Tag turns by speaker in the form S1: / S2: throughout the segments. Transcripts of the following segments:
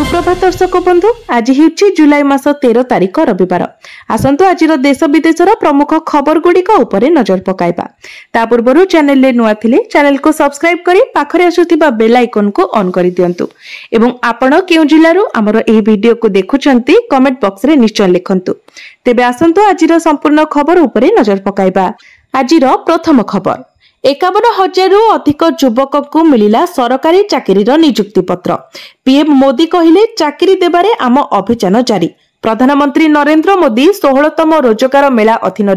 S1: सुप्रभात दर्शक बंधु आज हेउची जुलाई मास 13 तारिख रविवार। आसंतु आज देश विदेशर प्रमुख खबर गुड़िक उपरे नजर पकाइबा। ता पूर्व चैनल ले नुआ थिले चैनल को सब्सक्राइब करी पाखरे आसुथिबा बेल आइकन को ऑन करि दियंतु एवं आपण केउ जिल्लारु हमर एही वीडियो को देखुचंती कमेंट बॉक्स रे निश्चय लिखंतु। तेबे आसंतु आजिर संपूर्ण खबर उपरे नजर पकाइबा। आजिर प्रथम खबर 51,000 रु अधिक युवक को मिलिला सरकारी चाकरी नियुक्ति पत्र। पीएम मोदी कहिले चाकरी देबारे आम अभियान जारी। प्रधानमंत्री नरेंद्र मोदी 16तम रोजगार मेला अधीन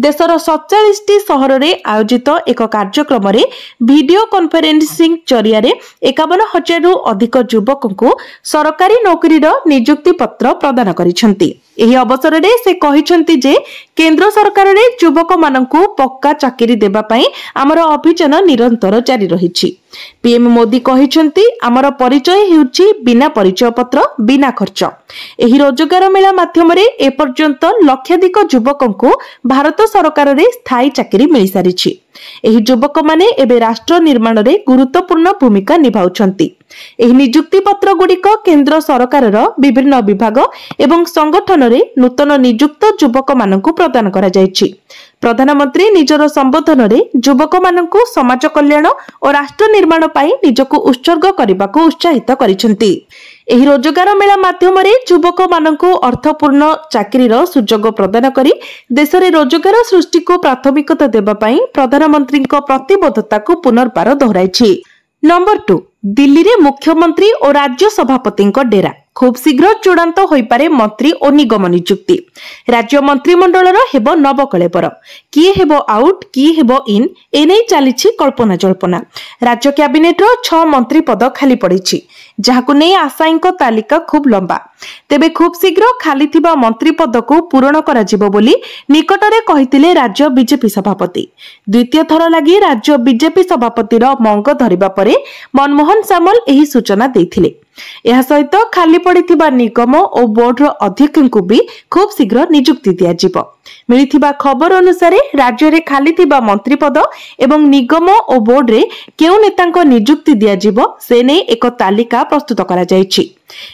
S1: देशर 47 सहर में आयोजित एक कार्यक्रम में वीडियो कॉन्फ्रेंसिंग जरिया 51,000 रु अधिक युवक को सरकारी नौकरी नियुक्ति पत्र प्रदान करिसेंती। एही अवसर में से कहिसेंती जे केंद्र सरकार रे युवक मानकु पक्का चाकरी देबा पई हमर अभियान निरंतर जारी रहिछि। पीएम मोदी कहिसेंती हमर परिचय हेउछि बिना परिचय पत्र बिना खर्च। एही रोजगार मेला माध्यम रे ए पर्यंत लक्षाधिक युवकଙ୍କୁ भारत सरकार रे स्थायी चाकरी मिलि सारिछि। एही युवक माने एबे राष्ट्र निर्माण रे गुरुत्वपूर्ण भूमिका निभाउछंती। एही नियुक्ति पत्र गुड़िक केंद्र सरकार विभिन्न विभाग एवं संगठन रे नूतन नियुक्त युवक मानकु प्रदान करा जायछि। प्रधानमंत्री निजर संबोधन रे युवक मानकु समाज कल्याण और राष्ट्र निर्माण पाई निजको उत्सर्ग करबाको उत्साहित करिसेंती। एही रोजगार मेला माध्यम रे युवक मानकु अर्थपूर्ण चाकरीर सुजोग प्रदान करी देश रे रोजगार सृष्टि को प्राथमिकता देबा पई प्रधानमंत्री प्रतिबद्धता को पुनर्बार दोहराइछि। नंबर 2 दिल्ली रे मुख्यमंत्री और राज्य सभापति डेरा खूब शीघ्र चूड़ांत होई पारे मंत्री और निगम नियुक्ति। राज्य मंत्रिमंडलर हेबो नवकलेबर किए हेबो आउट किए हेबो इन एनै चलीछि कल्पना जल्पना। राज्य कैबिनेट रो 6 मंत्री पद खाली पड़िछि जहाकु नै आशायींक तालिका खूब लंबा। तेबे खूब शीघ्र खाली थिबा मंत्री पद को पूरण करा जिवो बोली निकटरे कहिथिले राज्य बीजेपी सभापति। द्वितीय थर लागि राज्य बीजेपी सभापतिर मंग धरिबा परे मनमोहन सामल एही सूचना देथिले। यह सहित खाली पड़िथिबा निगम और बोर्ड रो अध्यक्ष को भी खूब शीघ्र नियुक्ति दिया जिवो। मिलिथिबा खबर अनुसार राज्य रे खाली थिबा मंत्री पद एवं निगम और बोर्ड रे केउ नेतांको नियुक्ति दिया जिवो से नै एक तालिका प्रस्तुत करा जायछि।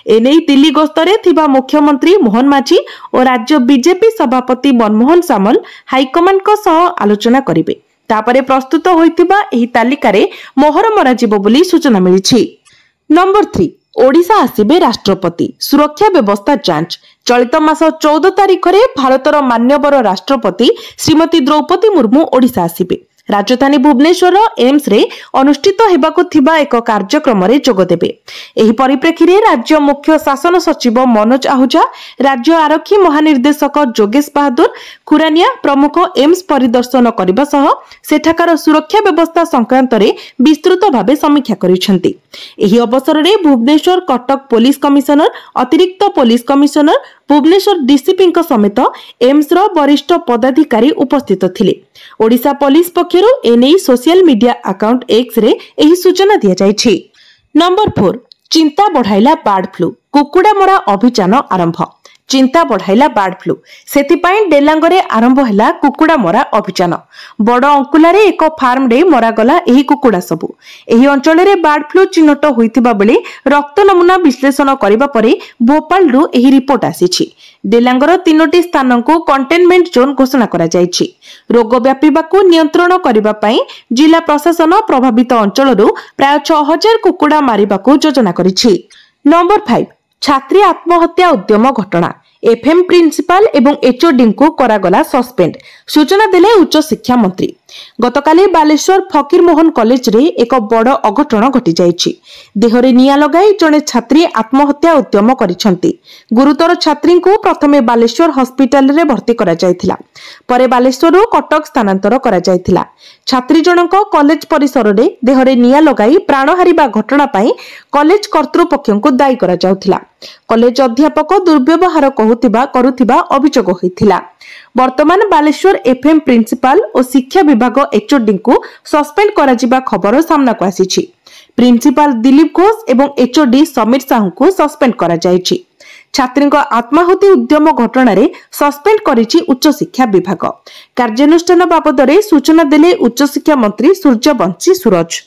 S1: एनै दिल्ली गस्तरे थिबा मुख्यमंत्री मोहन माझी और राज्य बीजेपी सभापति मनमोहन सामल हाईकमांड को सह आलोचना करिवे। तापरे प्रस्तुत होइतिबा एही तालिका रे मोहर मरा जिवो बोली सूचना मिलिछि। नंबर 3 ओडिशा आसिबे राष्ट्रपति सुरक्षा व्यवस्था जांच। चलित मास 14 तारिख रे भारतर मान्यवर राष्ट्रपति श्रीमती द्रौपदी मुर्मू ओडिशा आसिबे। राजधानी भुवनेश्वर एम्स रे अनुष्ठित हेबाकु थिबा एक कार्यक्रम रे जोग देबे। एही परिप्रेक्षी रे राज्य मुख्य शासन सचिव मनोज आहूजा, राज्य आरक्षी महानिर्देशक जोगेश बहादुर खुरानिया प्रमुख एम्स परिदर्शन करबा सह सेठाकार सुरक्षा व्यवस्था संक्रांत रे विस्तृत भाबे समीक्षा करिसेंती। एही अवसर रे भुवनेश्वर कटक पुलिस कमिशनर, अतिरिक्त पुलिस कमिशनर, भुवनेश्वर डीसीपी समेत एम्स रो वरिष्ठ पदाधिकारी उपस्थित थिले। ओडिशा पुलिस पक्षरु एनै social media account X ray एही सूचना दिया जायछि। नंबर 4 चिंता बढ़ाइला बर्ड फ्लू कुकुड़ा मरा अभियान आरंभ। चिंता बढ़ाइला बर्ड फ्लू सेतिपाई डेलांगरे आरंभ हैला कुकुड़ा मरा अभियान। बड़ अंकुलारे एक फार्म रे मरा गला एही कुकुड़ा सबु। एही अंचल रे बर्ड फ्लू चिन्हट होइतिबा बेले रक्त नमूना विश्लेषण करिबा परे भोपाल रु एही रिपोर्ट आसीछि। डेलांगर 3टी स्थान को कंटेनमेंट जोन घोषणा करा जायछि। रोग व्यापीबाकू नियंत्रण करिबा पई जिला प्रशासन प्रभावित अंचल रु प्राय 6000 कुकुड़ा मारिबाकू योजना करिछि। नंबर 5 छात्री आत्महत्या उद्यम घटना। एफएम प्रिंसिपाल एवं एचओडी को करागला सस्पेंड सूचना देले उच्च शिक्षा मंत्री। गतकाली बालेश्वर फकीर मोहन कॉलेज रे एक बड़ अघटन घटी जायछि। देहरे निया लगाई जने छात्री आत्महत्या उद्यम करिसंती। गुरुतर छात्री को प्रथमे बालेश्वर हॉस्पिटल रे भर्ती करा जायथिला, परे बालेश्वर रो कटक स्थानांतर करा जायथिला। छात्री जनक कॉलेज परिसर रे देहरे निया लगाई प्राण हारिबा घटना पई कॉलेज कर्तृपक्ष को दायी करा जाउथिला। कॉलेज अध्यापक दुर्व्यवहार करुथिबा अभियोग होइथिला। वर्तमान बालेश्वर एफएम प्रिंसिपाल और शिक्षा विभाग एचओडी को सस्पेंड करा जिबा खबर सामना को आसीछि। प्रिंसिपाल दिलीप घोष एवं एचओडी समीर साहू को सस्पेंड करा जायछि। छात्री आत्माहुति उद्यम घटन रे सस्पेंड करिछि उच्च शिक्षा विभाग। कार्यानुष्ठान बाबद रे सूचना देले उच्च शिक्षा मंत्री सूर्यवंशी सूरज।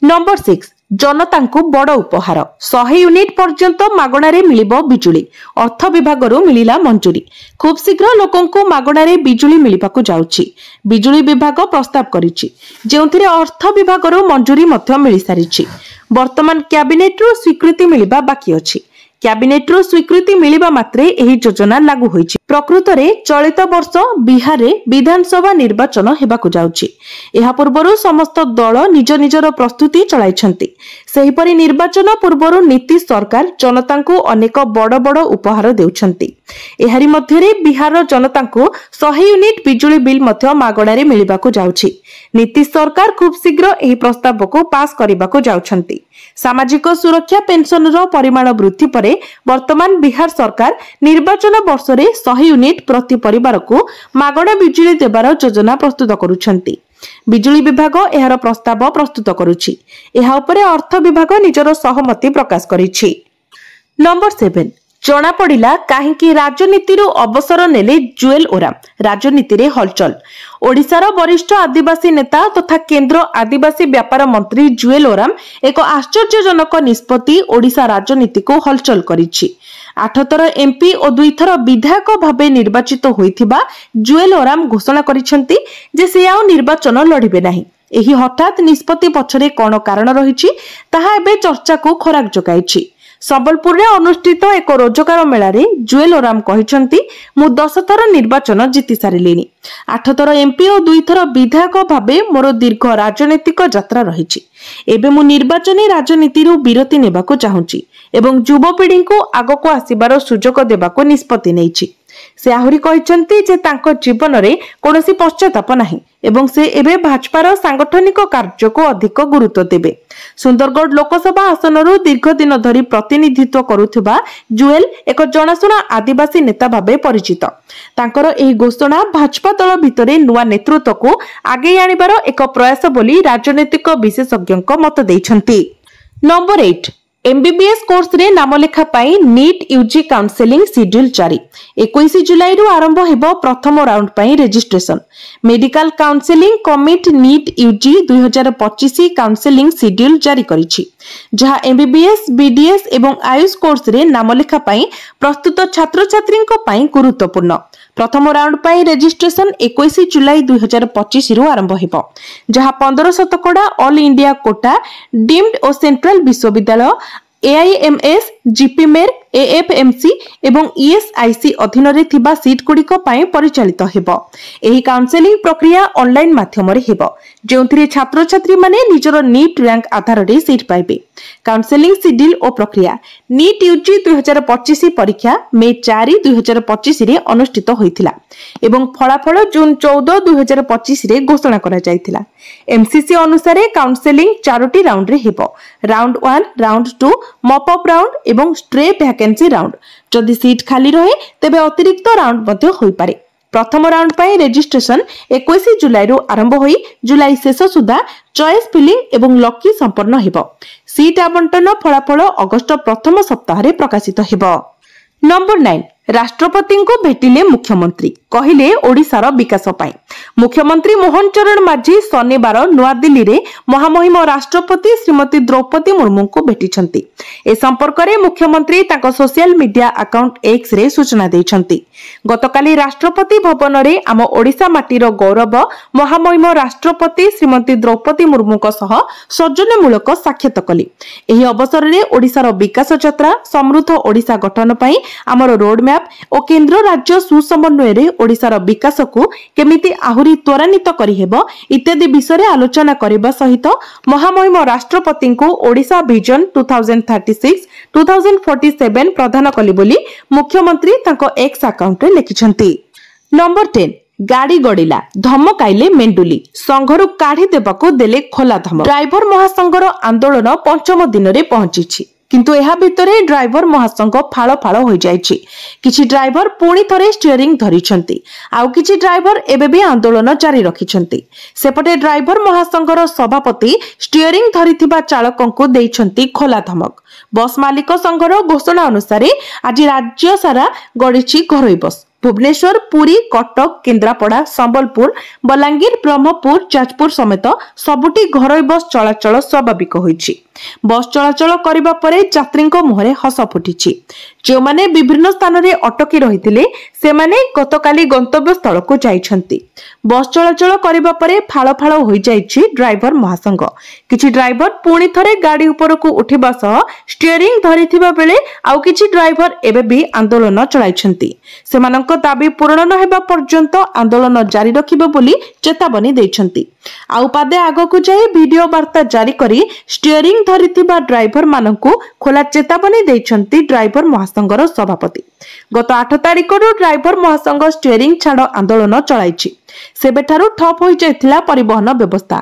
S1: नंबर 6 जनतांकु बड़ उपहार 100 यूनिट पर्यंत मागणारे मिलिबो बिजुली अर्थ विभागरु मिलिला मंजूरी। खूब शीघ्र लोकंकु मागणारे बिजुली मिलिबाकु जाउछि। बिजुली विभाग प्रस्ताव करिछि जेउथिरे अर्थ विभागरु मंजूरी मध्य मिलि सारिछि। वर्तमान कैबिनेट स्वीकृति मिलिबा बाकी अछि। कैबिनेट स्वीकृति मिलिबा मात्रे एही योजना लागू होइछि। प्रकृत रे चलित वर्ष बिहार रे विधानसभा निर्वाचन हेबाकु जाउछि। एहा पूर्वरु समस्त दल निज निजर प्रस्तुति चलाइछन्ति। सेहिपरि निर्वाचन पूर्वरु नीतीश सरकार जनतांकु अनेक बड़ बड़ उपहार देउछन्ति। एहारी मध्यरे बिहार जनतांकु 100 यूनिट बिजुली बिल मध्य मागणारे मिलिबाकु जाउछि। नीतीश सरकार खूब शीघ्र एही प्रस्तावको पास करिबाकु जाउछन्ति। सामाजिक सुरक्षा पेंशन परिमाण वृद्धि पर वर्तमान बिहार सरकार निर्वाचन वर्ष रे 100 यूनिट प्रति परिवार को मागणा बिजुली देवार योजना प्रस्तुत करुछन्ति। बिजुली विभाग एहार प्रस्ताव प्रस्तुत करुछि। एहा उपरे अर्थ विभाग निजर सहमति प्रकाश करिछि। नंबर 7 जना पड़िला काहेकि राजनीति अवसर नेले जुएल ओराम। राजनीति रे हलचल। ओडिशार वरिष्ठ आदिवासी नेता तथा केंद्र आदिवासी व्यापार मंत्री जुएल ओराम एक आश्चर्यजनक निष्पत्ति ओडिशा राजनीति को हलचल करिछि। 8 थर एमपी और 2 थर विधायक भावे निर्वाचित होइथिबा जुएल ओराम घोषणा करिसेंती जे से आउ निर्वाचन लड़िबे नाही। एही हठात निष्पत्ति पछरे कोन कारण रहिछि ताहा एबे चर्चा को खराक जगाइछि। संबलपुर रे अनुष्ठित एक रोजगार मेला रे जुएल ओराम कहिसंती मु 10 थर निर्वाचन जीति सारिलेनी। 8 थर एमपी और 2 थर विधायक भावे मोर दीर्घ राजनीतिक यात्रा रहिछि। एबे मु निर्वाचनी राजनीति रु विरति नेबाको चाहूची एवं युवपीढ़ी को आगको आसीबार सुजोग देबाको निष्पत्ति नेछि। से आहुरी कहिसंती जे तांको जीवन रे कोनोसी पश्चाताप नाही एवं से एबे भाजपार सांगठनिक कार्य को अधिक गुरुत्व देबे। सुंदरगढ़ लोकसभा आसन रु दीर्घ दिन धरी प्रतिनिधित्व करुथिबा जुएल एक जनाशुना आदिवासी नेता भावे परिचित। तांकर एही घोषणा भाजपा दल भितरे नुआ नेतृत्व को आगे आनिबार एक प्रयास बोली राजनीतिक विशेषज्ञ मत दैछंती। नंबर 8 एमबीबीएस कोर्स रे नाम लेखा पाई नीट यूजी काउंसलिंग शेड्यूल जारी। 21 जुलाई रु आरंभ हेबो प्रथम राउंड पाई registration. Medical counselling committee NEET UG 2025 counselling schedule जारी करिछि। जहा एमबीबीएस बीडीएस एवं आयुष कोर्स रे नाम लेखा पाई प्रस्तुत छात्र छात्री पाई गुरुत्वपूर्ण। प्रथम राउंड पाई रजिस्ट्रेशन 21 जुलाई 2025 रु आरंभ हेबो। जहा 15 शतकड़ा ऑल इंडिया कोटा डीम्ड और सेंट्रल विश्वविद्यालय एआईएमएस जीपीमेर एएफएमसी एवं ईएसआईसी अधीन रे थिबा सीट गुड़िक पाई परिचालित हेबो। एही काउंसलिंग प्रक्रिया ऑनलाइन माध्यम रे हेबो जेउथिरे छात्र छात्री माने निजर नीट रैंक आधार रे सीट पाइबे। काउंसलिंग शेड्यूल और प्रक्रिया नीट यूजी 2025 परीक्षा मे 4 2025 रे अनुष्ठित होइथिला एवं फलाफल जून 14 2025 रे घोषणा करा जायथिला। एमसीसी अनुसार काउंसलिंग 4टी राउंड रे हेबो। Round 1 round 2 mop up round एवं स्ट्रे वैकेंसी राउंड। जदि सीट खाली रहे तेबे अतिरिक्त राउंड मध्ये होई पारे। प्रथम राउंड पाई रजिस्ट्रेशन 21 जुलाई रु आरंभ होई जुलाई शेष सुधा चॉइस फिलिंग एवं लकी संपन्न हेबो। सीट आवंटन फलाफल अगस्त प्रथम सप्ताह रे प्रकाशित हेबो। नंबर 9 राष्ट्रपति को भेटिले मुख्यमंत्री कहिले ओडिशार विकास पाई। मुख्यमंत्री मोहन चरण माझी शनिवार नुआ दिल्ली रे महामहिम राष्ट्रपति श्रीमती द्रौपदी मुर्मू को भेटिछंती। ए संपर्क रे मुख्यमंत्री ताको social media account X ray सूचना दैछंती। गतकाली राष्ट्रपति भवन रे आम ओडिशा माटीर गौरव महामहिम राष्ट्रपति श्रीमती द्रौपदी मुर्मू को सह सौजन्यमूलक साक्षात कली। एही अवसर रे ओडिशार विकास यात्रा समृद्ध ओडिशा गठन पाई आमर रोड मैप और केंद्र राज्य सुसमन्वय रे ओडिशार विकास को केमिति आहुरी त्वरान्वित करि हेबो इत्यादि विषय रे आलोचना करिबा सहित महामहिम राष्ट्रपति को ओडिशा विजन 2036-2047 प्रदान कली बोली मुख्यमंत्री ताको एक्स अकाउंट रे लिखिछंती। नंबर 10 गाड़ी गड़िला धमकाइले मेंडुली संघरु काढ़ी देबाको देले खोला धमक। ड्राइवर महासंघर आंदोलन पंचम दिन रे पहुंचीछि किंतु एहा भितरे ड्राइवर महासंघ फाଳ फाଳ होई जायछि। किछि ड्राइवर पुणी थरे स्टीयरिंग धरिछंती आउ किछि ड्राइवर एबे भी आंदोलन जारी रखिछंती। सेपटे ड्राइवर महासंघर सभापति स्टीयरिंग धरिथिबा चालकंकु देइछंती खोला धमक। बस मालिक संघर घोषणा अनुसार आज राज्य सारा गड़िछि घरोई बस। भुवनेश्वर, पुरी, कटक, केन्द्रापड़ा, संबलपुर, बलांगीर, ब्रह्मपुर, जाजपुर समेत सबुटी घरोई बस चलाचल स्वाभाविक होइछि। बस चलाचल करिबा परे यात्रीଙ୍କ मुहरे हस फुटिछि। जो माने विभिन्न स्थान रे अटकी रहिथिले से माने गतकाली गंतव्य स्थल को जाइछंती। बस चलाचल करिबा परे फाळ फाळ होई जाइछि ड्राइवर महासंघ। किछि ड्राइवर पुणी थरे गाड़ी ऊपर को उठिबा सह स्टीयरिंग धरिथिबा बेले आउ किछि ड्राइवर एबे भी आंदोलन चलाइछंती। सेमानंक दाबी पूर्ण न हेबा पर्यंत आंदोलन जारी रखिबो बोली चेतावनी दैछंती। आउ पादे आगो को जाई वीडियो वार्ता जारी करी स्टीयरिंग धरिथिबा ड्राइवर मानंकु खोला चेतावनी दैछंती ड्राइवर महासंघर सभापति। गत 8 तारिखरु ड्राइवर महासंघ स्टीयरिंग छाड़ आंदोलन चलाइछि। सेबेठारु ठप होई जायथिला परिवहन व्यवस्था।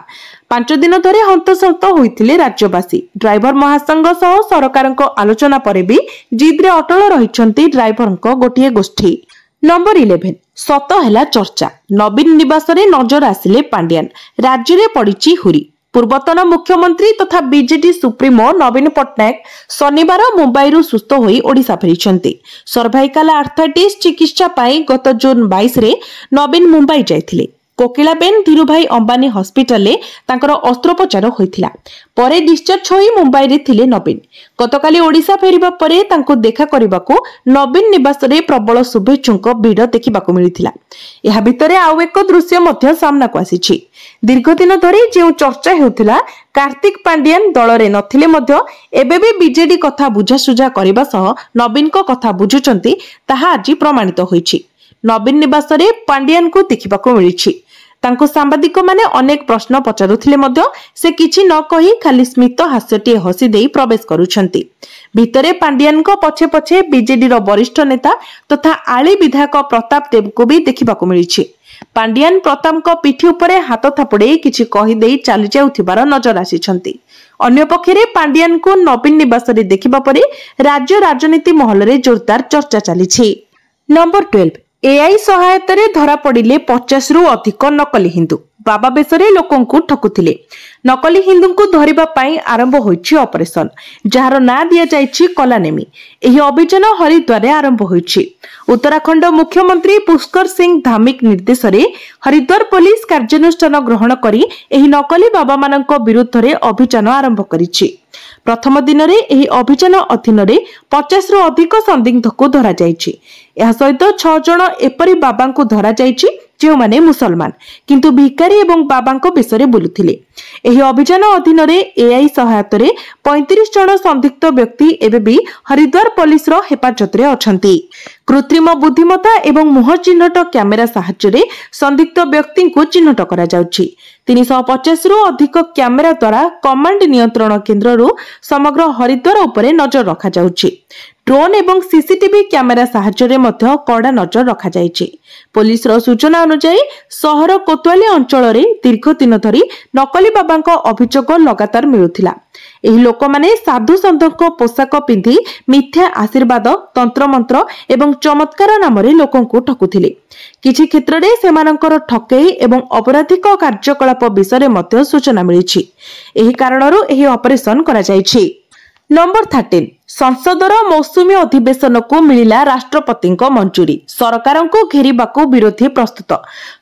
S1: 5 दिन धरे हंतसंत होइथिले राज्यवासी। ड्राइवर महासंघ सह सरकारक आलोचना परे भी जिद रे अटल रहिछंती ड्राइवरक गोटिए गोष्ठी। नंबर 11 सत हैला चर्चा। नवीन निवास रे नजर आसिले पांड्यान। राज्य रे पड़िछि हुरी। पूर्वतन मुख्यमंत्री तथा बीजेडी सुप्रीमो नवीन पट्टनायक शनिवार मुंबईरू सुस्थ होई ओडिशा फेरिछंती। सर्वाइकल आर्थराइटिस चिकित्सा पाई गत जून 22 रे नवीन मुंबई जाइथिले। कोकिलाबेन धीरुभाई अंबानी हॉस्पिटल ले तांकर अस्त्रोपचार होइथिला। परे डिस्चार्ज होई मुंबई रे थिले नवीन। गतकाली ओडिशा फेरिबा परे तांको देखा करबाको नवीन निवास रे प्रबल शुभेच्छुक भीड़ देखिबाको मिलिथिला। एहा भितरे आउ एक दृश्य मध्य सामना को आसीछि। दीर्घ दिन धरि जे चर्चा हेउथिला कार्तिक पांड्यान दल रे नथिले मध्य एबे भी बीजेडी कथा बुझासुझा करबा सह नवीन को कथा बुझुचंती ताहा आज प्रमाणित होईछि। नवीन निवास रे पांड्यान को देखिबाको मिलिछि। तांको सांबादिक माने अनेक प्रश्न पचारुथिले मध्य से किछि न कहि खाली स्मित हास्यटी हसी देई प्रवेश करूछंती। भितरे पांड्यान को पछे पछे बीजेडी रो वरिष्ठ नेता तथा आली विधायक प्रताप देव को भी देखिबाको मिलिछि। पांड्यान प्रताप को पिठी उपरे हाथ थापड़े किछि कहि देई चली जाउथिबार नजर आसीछंती। अन्य पक्षरे पांड्यान को नवीन निवास रे देखिबा परे राज्य राजनीति महल रे जोरदार चर्चा चलीछि। नंबर 12 एआई सहायता रे धरा पड़िले 50 रु अधिक नकली हिंदू। बाबा बेसरे लोकन को ठकुथिले। नकली हिंदू को धरिबा पाई आरंभ होईछि ऑपरेशन, जहार ना दिया जाईछि कलानेमी। एही अभियान हरिद्वार रे आरंभ होईछि। उत्तराखंड मुख्यमंत्री पुष्कर सिंह धामिक निर्देश रे हरिद्वार पुलिस कार्यानुष्ठान ग्रहण करी एही नकली बाबा मानक विरुद्ध रे अभियान आरंभ करिछि। प्रथम दिन रे एही अभियान अधीन रे 50 रु अधिक संदिग्ध को धरा जाईछि। एहा सहित 6 जण एपरी बाबा को धरा जाईछि जो माने मुसलमान किंतु भिकारी एवं बाबा को बेसरे बुलुथिले। एही अभियान अधीन रे एआई सहायता रे 35 जण संदिग्ध व्यक्ति एबे भी हरिद्वार पुलिस रो हेफाजत रे अछंती। कृत्रिम बुद्धिमत्ता एवं मुह चिन्हट कैमेरा साहाय्य रे संदिग्ध व्यक्ति को चिन्हट करा जाउछि। 350 रु अधिक कैमेरा द्वारा कमांड नियंत्रण केंद्र रु समग्र हरिद्वार उपरे नजर रखा जाउछि। ड्रोन एवं सीसीटीवी कैमेरा साहाय्य रे मध्य कड़ा नजर रखा जाइछि। पुलिस रो सूचना अनुसार सहर कोतवाली अंचल रे दीर्घ दिन धरी नकली बाबांक अभियोग लगातार मिलुथिला। एही लोक माने साधु संतक पोशाक पिंधि मिथ्या आशीर्वाद तंत्र मंत्र एवं चमत्कार नाम रे लोकन को ठकुथिले। किछि क्षेत्र रे सेमानकर ठकेई एवं अपराधिक कार्यकलाप विषय मध्य सूचना मिलिछि। एही कारणरू एही ऑपरेशन करा जाइछि। नंबर 13 संसदर मौसुमी अधिवेशन को मिलिला राष्ट्रपति मंजूरी। सरकार को घेरिबाकू विरोधी प्रस्तुत।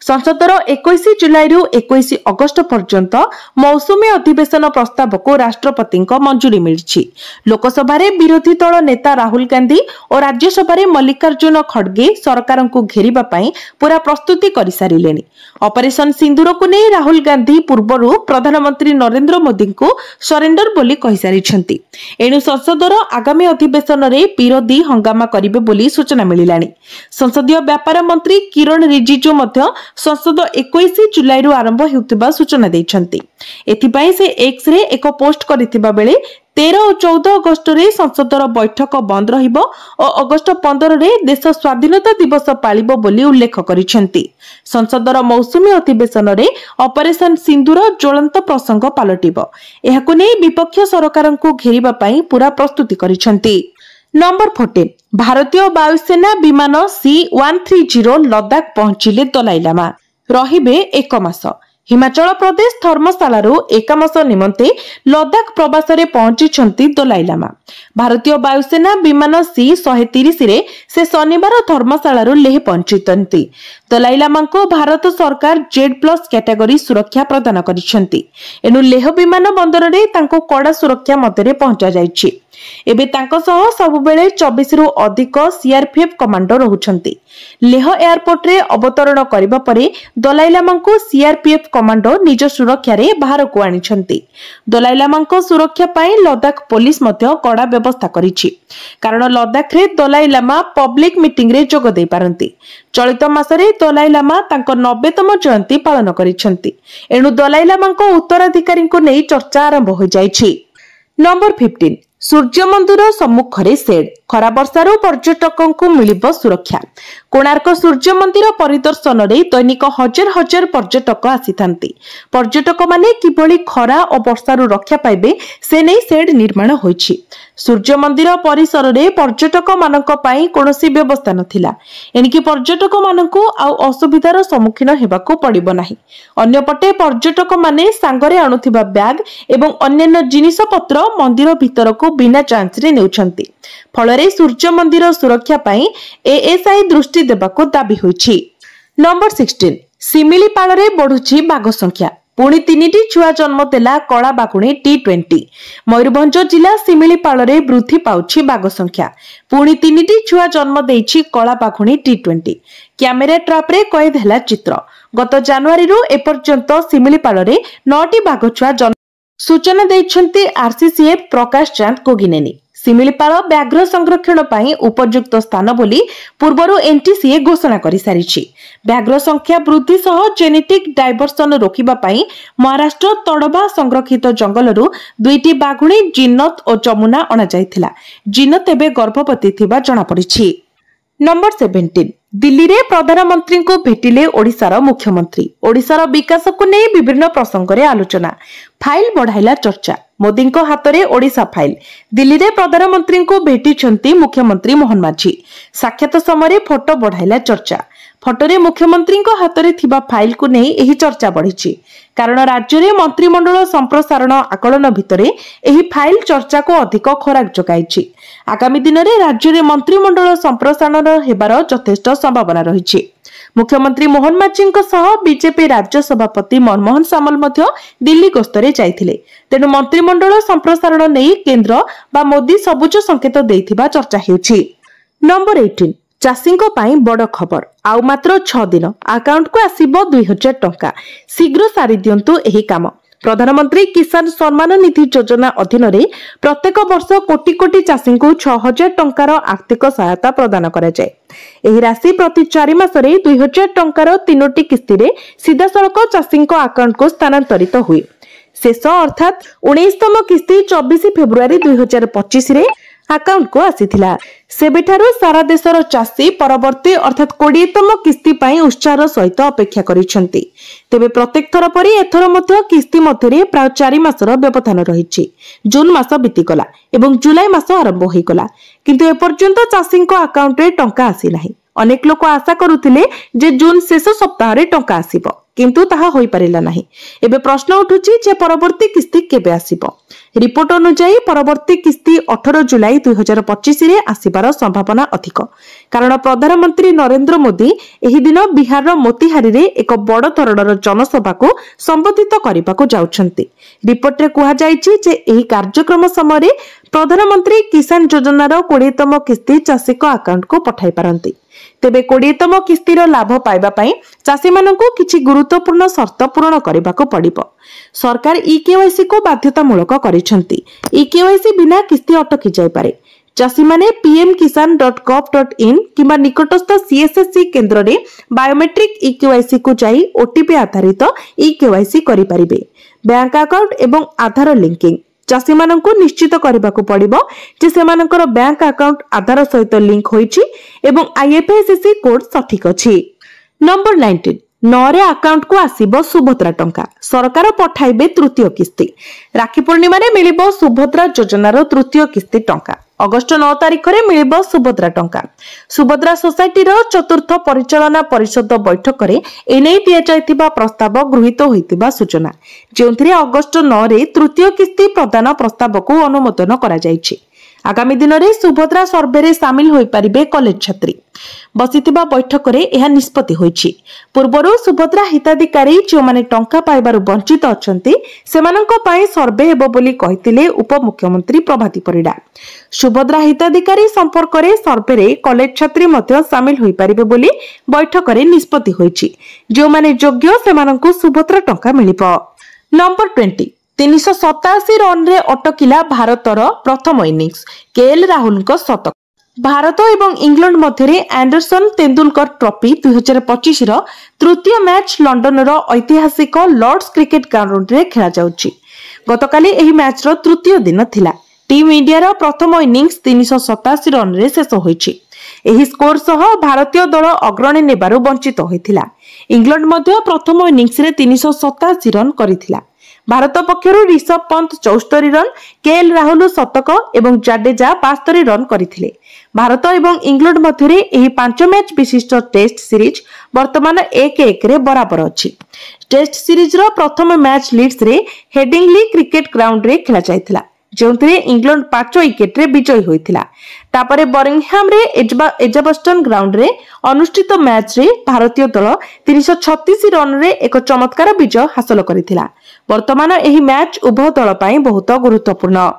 S1: संसदर 21 जुलाई रु 21 अगस्त पर्यंत मौसुमी अधिवेशन प्रस्ताव को राष्ट्रपति मंजूरी मिली। लोकसभा रे विरोधी दल नेता राहुल गांधी और राज्यसभा रे मल्लिकार्जुन खड़गे सरकार को घेरिबा पई पूरा प्रस्तुति कर सारिले। ऑपरेशन सिंदूर को नहीं राहुल गांधी पूर्वरु प्रधानमंत्री नरेंद्र मोदी को सरेंडर बोली कहि सारिछंती। एणु संसदर आगामी अधिवेशन रे विरोधी हंगामा करिबे बोली सूचना मिलिलानी। संसदीय व्यापार मंत्री किरण रिजिजू मध्य संसद 21 जुलाई रु आरंभ हेउतिबा सूचना दैछंती। एथिपाई से एक्स रे एक पोस्ट करिथिबा बेले 13 और 14 अगस्त रे संसदर बैठक बंद रहिबो और अगस्त 15 रे देश स्वाधीनता दिवस पालिबो बोली उल्लेख करिसेंती। संसदर मौसुमी अधिवेशन रे ऑपरेशन सिंदूर ज्वलंत प्रसंग पालटिबो। एहाकु नै विपक्ष सरकार को घेरिबा पई पूरा प्रस्तुति करिसेंती। नंबर 14 भारतीय वायुसेना विमान C-130 लद्दाख पहुंचिले दलाई लामा। रहिबे 1 मास। हिमाचल प्रदेश धर्मशालारू एकामास निमंते लद्दाख प्रवासरे पहुंची दलाई लामा। भारतीय वायुसेना विमान C-130 रे से शनिवार धर्मशालारू लेह पहुंची। दलाई लामा को भारत सरकार Z+ कैटेगरी सुरक्षा प्रदान करिसेंती। एनु लेह विमान बंदर रे तांको कड़ा सुरक्षा मध्यरे पहुंचा जायछि। एबे तांको सह सबुबेले 24 रु अधिक CRPF कमांडो रहुछंती। लेह एयरपोर्ट रे अवतरण करिबा परे दलाई लामा को CRPF कमांडो निज सुरक्षा रे बाहर को आनिछंती। दलाई लामा को सुरक्षा पाई लद्दाख पुलिस मध्य कड़ा व्यवस्था करिछि। कारण लद्दाख रे दलाई लामा पब्लिक मीटिंग रे जोग देई पारंती। चलित मासरे दलाई लामा तांको 90तम जयंती पालन करिछंती। एनु दलाई लामा को उत्तराधिकारी को नै चर्चा आरंभ हो जायछि। नंबर 15 सूर्य मंदिर सम्मुखरे सेड खरा वर्षारू पर्यटकों को मिलिब सुरक्षा। कोणार्क सूर्य मंदिर परिदर्शन रे दैनिक हजार हजार पर्यटक आसीथांती। पर्यटक माने किभली खरा और वर्षारू रक्षा पाइबे से नै सेड निर्माण होइछि। सूर्य मंदिर परिसर रे पर्यटक मानक पई कोनोसी व्यवस्था नथिला। एनिकी पर्यटक मानकू आ असुविधार सम्मुखीन हेबाकू पड़िबो नाही। अन्यपटे पर्यटक माने सांगरे आनुथिबा बैग एवं अन्य जिनिस पत्र मंदिर भीतर को बिना चांस रे नेउछंती। फलरे सूर्य मंदिर सुरक्षा पाई ASI दृष्टि देबाको दाबी होइछि। नंबर 16 सिमिलीपाल रे बढ़ुछि बाघ संख्या। पुणी 3टी छुआ जन्म देला कला बाघुणी T20। मयूरभंज जिला सिमिलीपाल रे वृद्धि पाउछि बाघ संख्या। पुणी 3टी छुआ जन्म देइछि कला बाघुणी T20। कैमेरा ट्रैप रे कैद हैला चित्र। गत जनवरी रु एपर्यंत सिमिलीपाल रे 9टी बाघ छुआ जन्म सूचना दैछन्ति RCCF प्रकाश चांद कोगिनेनी। सिमिलीपाल व्याघ्र संरक्षण पाई उपयुक्त स्थान बोली पूर्वरु NTCA घोषणा करि सारिछि। व्याघ्र संख्या वृद्धि सह जेनेटिक डाइवर्सन रोकिबा पाई महाराष्ट्र तड़बा संरक्षित जंगलरू 2टी बाघुणी जिन्नत और जमुना अणा जायथिला। जिन्नत एबे गर्भवती थिबा जणा पड़िछि। नंबर 17 दिल्ली रे प्रधानमंत्री को भेटिले ओडिशार मुख्यमंत्री। ओडिशार विकास को नै विभिन्न प्रसंग रे आलोचना। फाइल बढ़ाइला चर्चा। मोदी को हाथ रे ओडिशा फाइल। दिल्ली रे प्रधानमंत्री को भेटिछंती मुख्यमंत्री मोहन माझी। साक्षात समय फोटो बढ़ाइला चर्चा। फोटो मुख्यमंत्री हाथ में थिबा फाइल को नहीं एही चर्चा बढ़ी। कारण राज्य में मंत्रिमंडल संप्रसारण आकलन भितर एही फाइल चर्चा को अधिक खराक जगाई। आगामी दिन में राज्य में मंत्रिमंडल संप्रसारण हेबार यथेष्ट संभावना रही। मुख्यमंत्री मोहन माझी बीजेपी राज्य सभापति मनमोहन सामल मध्य दिल्ली गस्तरे जाइथिले। तेणु मंत्रिमंडल संप्रसारण नहीं केंद्र बा मोदी सबुज संकेत देइथिबा चर्चा हेउछि। नंबर 18 चाषी बड़ खबर। आउ मात्र 6 दिन अकाउंट को आसीबो 2000 टंका। शीघ्र सारी दियंतु एही काम। प्रधानमंत्री किसान सम्मान निधि योजना अधीन रे प्रत्येक वर्ष कोटी कोटी चाषी को 6000 टंकार आर्थिक सहायता प्रदान करा जाए। एही राशि प्रति 4 मासरे 2000 टंकार 3टी किस्ती रे सीधा सड़क चाषी अकाउंट को स्थानांतरित हुए। शेष अर्थात 19तम किस्ती 24 फेब्रुआरी 2025 रे अकाउंट को आसीथिला। सेबेठारु सारा देशर चाषी परवर्ती अर्थात 20तम किस्ती पाई उत्साह सहित अपेक्षा करिसंती। तेबे प्रत्येक थर परि एथर मध्य किस्ती मध्यरे प्राय 4 मासर व्यवधान रहिछि। जून मास बीतीगला एवं जुलाई मास आरंभ होइगला, किंतु एपर्यंत चाषी अकाउंट रे टंका आसी नाही। अनेक लोक आशा करुथिले जे जून शेष सप्ताह रे टंका आसीबो, किंतु ताहा होई परिला नाही। एबे प्रश्न उठुछि जे परवर्ती किस्ती केबे आसीबो। रिपोर्ट अनुसार परवर्ती किस्ती 18 जुलाई 2025 रे आसीबार संभावना अधिक। कारण प्रधानमंत्री नरेंद्र मोदी एही दिन बिहार मोतिहारी रे एक बड़ धरणर जनसभा को संबोधित करबाको जाउछंती। रिपोर्ट रे कुहा जायछि जे एही कार्यक्रम समय प्रधानमंत्री किसान योजनार 20तम किस्ती चाषी को अकाउंट को पठाई पारंती। तेबे 20तम किस्तीर लाभ पाइबा पई चाषी मानकू किछि गुरुत्वपूर्ण शर्त पूर्ण करबाको पड़िबो। सरकार eKYC को बाध्यतामूलक करिसंती। eKYC बिना किस्ती अटकी जाय पारे। चाषी माने pmkisan.gov.in किंबा निकटस्थ CSSC केंद्र रे बायोमेट्रिक eKYC को जाई OTP आधारित eKYC करि परिबे। बैंक अकाउंट एवं आधार लिंकिंग चाषी मानकू निश्चित करबाको पड़िबो जे सेमानकर बैंक अकाउंट आधार सहित लिंक होईछि एवं IFSC कोड सठिक अछि। नंबर 19 नरे अकाउंट को आसीबो सुभद्रा टंका। सरकार पठाइबे तृतीय किस्ती। राखी पूर्णिमा रे मिलिबो सुभद्रा योजनार तृतीय किस्ती टंका। अगस्ट 9 तारिख में मिलिब सुभद्रा टंका। सुभद्रा सोसाइटी चतुर्थ परिचालना परिषद बैठक में एने दिया प्रस्ताव गृहीत होता सूचना, जो अगस्ट 9 रे तृतीय किस्ती प्रदान प्रस्ताव को अनुमोदन करा जायछि। आगामी दिन में सुभद्रा सर्वे रे सामिल होई परिबे कॉलेज छात्री। बसिथिबा बैठक रे यह निष्पत्ति होईछि। पूर्वरु सुभद्रा हिताधिकारी जो माने टंका पाइबारु वंचित अछंती सेमानंक पई सर्वे हेबो बोली कहिथिले उपमुख्यमंत्री प्रभाती परिडा। सुभद्रा हिताधिकारी संपर्क रे सर्वे रे कॉलेज छात्री मध्य सामिल होई परिबे बोली बैठक रे निष्पत्ति होईछि। जो माने योग्य सेमानंकु सुभद्रा टंका मिलिबो। नंबर 20 387 रन रे अटकिला भारतर प्रथम इनिंग्स केएल राहुल शतक। भारत एवं इंग्लैंड मध्य एंडरसन तेंदुलकर ट्रॉफी 2025 तृतीय मैच लंडन ऐतिहासिक लॉर्ड्स क्रिकेट ग्राउंड रे खेला जाउछि। गतकाली एही मैच रो तृतीय दिन थिला। टीम इंडिया रो प्रथम इनिंग्स 387 रन रे शेष होईछि। एही स्कोर सह भारतीय दल अग्रणी नेबारु वंचित होइथिला। इंग्लैंड मध्य प्रथम इनिंग्स रे 387 रन करिथिला। भारत पक्षरु ऋषभ पंत 74 रन, केएल राहुल शतक एवं जाडेजा 72 रन करथिले। भारत एवं इंग्लैंड मध्य एही 5 मैच विशिष्ट टेस्ट सीरीज वर्तमान 1-1 रे बराबर अछि। टेस्ट सीरीज रो प्रथम मैच लीड्स रे हेडिंगली क्रिकेट ग्राउंड रे खेला जायतिला, जोंथरे इंग्लैंड 5 विकेट रे विजयी होइतिला। तापरे बर्मिंघम रे एजाबस्टन ग्राउंड रे अनुष्ठित मैच रे भारतीय दल 336 रन रे एक चमत्कार विजय हासिल करथिला। वर्तमान एही मैच उभय दल पई बहुत गुरुत्वपूर्ण।